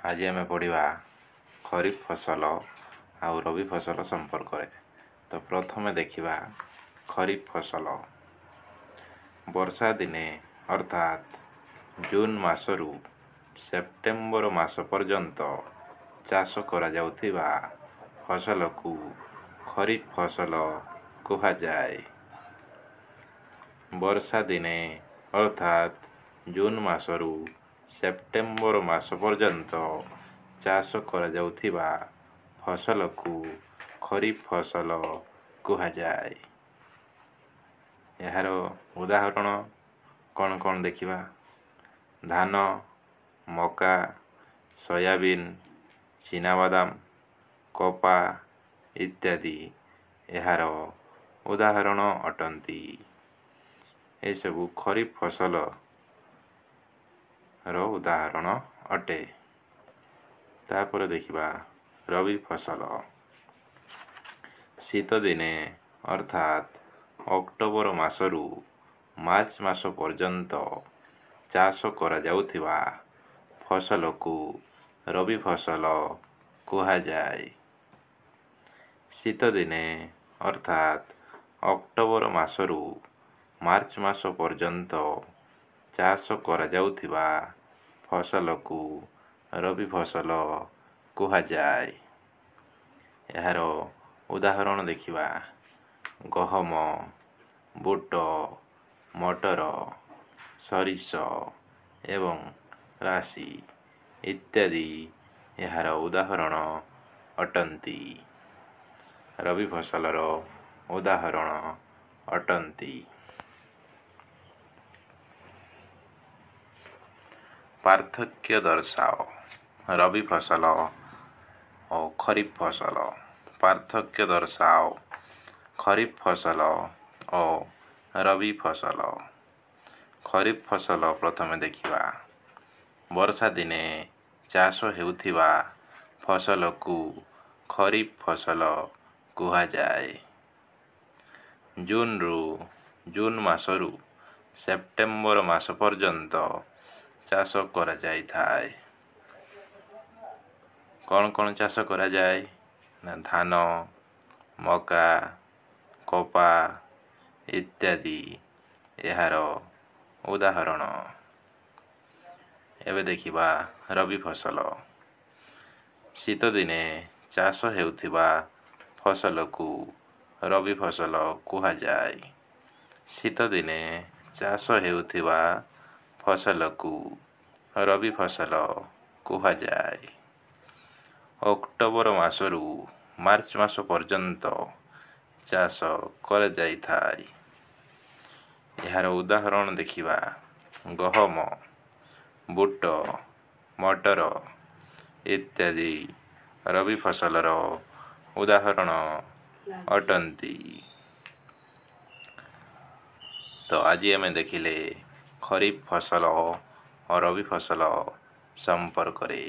आज आम पढ़ा खरीफ फसल आउ रबी फसल संपर्क में। तो प्रथम देखा खरीफ फसल। वर्षा दिने अर्थात जून मासरू सेप्टेम्बर मास पर्यंत चाष करा जाउथिबा फसल को खरीफ फसल कुहाଯାए। वर्षा दिने अर्थात जून मासरू सेप्टेम्बर मास पर्यंत चाष करा जाउथिबा फसल को खरीफ फसल कुहाଯାए। यार उदाहरण कौन कौन देखिबा? धान, मका, सोयाबीन, चीनाबादाम, कपा इत्यादि यार उदाहरण अटंती। ये सब खरीफ फसल रो उदाहरण अटे। तापर देखिबा रबी फसल। शीत दिने अर्थात अक्टोबर मासरू मार्च मास पर्यंत चाष करा जाउथिबा फसल को रबी फसल कुहाଯାए। शीत दिने अर्थात अक्टोबर मासरू मार्च मास पर्यंत चाष करा जाउथिबा फसल को रबी फसल कुहाଯାए। यार उदाहरण देखिबा गहम, बुट, मटर, सरिष एवं राशि इत्यादि यार उदाहरण अटंती। रबी फसलर उदाहरण अटंती। पार्थक्य दर्शाओ। रबी फसल और खरीफ फसल। पार्थक्य दर्शाओ। खरीफ फसल और रबी फसल। खरीफ फसल प्रथम देखिबा। वर्षा दिने चाष हेउथिबा फसल को खरीफ फसल कुहाଯାए। जून मासरू सेप्टेम्बर मास पर्यंत चाष करा जाय थाए। कौन कौन चाष करा जाए ना? धान, मका, कपा इत्यादि यार उदाहरण। एबे देखिबा रबी फसल। शीत दिने चाष हेउथिबा फसल को रबी फसल कुहाଯାए। शीत दिने चाष हेउथिबा फसल को रबी फसल कुहाଯାए। अक्टोबर मासरू मार्च मास पर्यंत चाष कर जाई थाए। यार उदाहरण देखिबा गहम, बुट, मटर इत्यादि रबी फसलर उदाहरण अटंती। तो आज आम देखिले खरीफ फसल और रबी फसल संपर्क रे।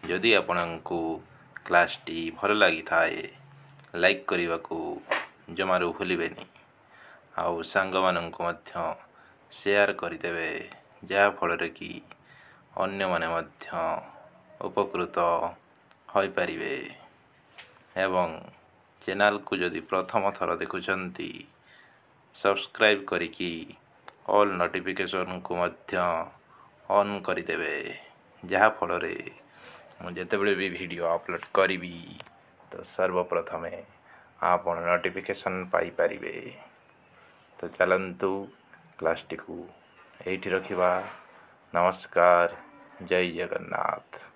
जदि आपनकु क्लासटी भल लगी थाए लाइक करने को जमारू भूलिबेनी। आउ सांग माननकु मध्य शेयर करदेवे, जहा फल कि अन्य माने मध्य उपकृत होई परिबे। एवं चैनल को जदि प्रथम थर देखुछंती सब्सक्राइब करिकी ऑल नोटिफिकेशन को मध्य ऑन करदेवे, जहा फल रे मु जेतेबेले भी वीडियो अपलोड करी तो सर्वप्रथमे आपण नोटिफिकेशन पाई परिबे। तो चलंतु क्लासटी को एठी रखिबा। नमस्कार, जय जगन्नाथ।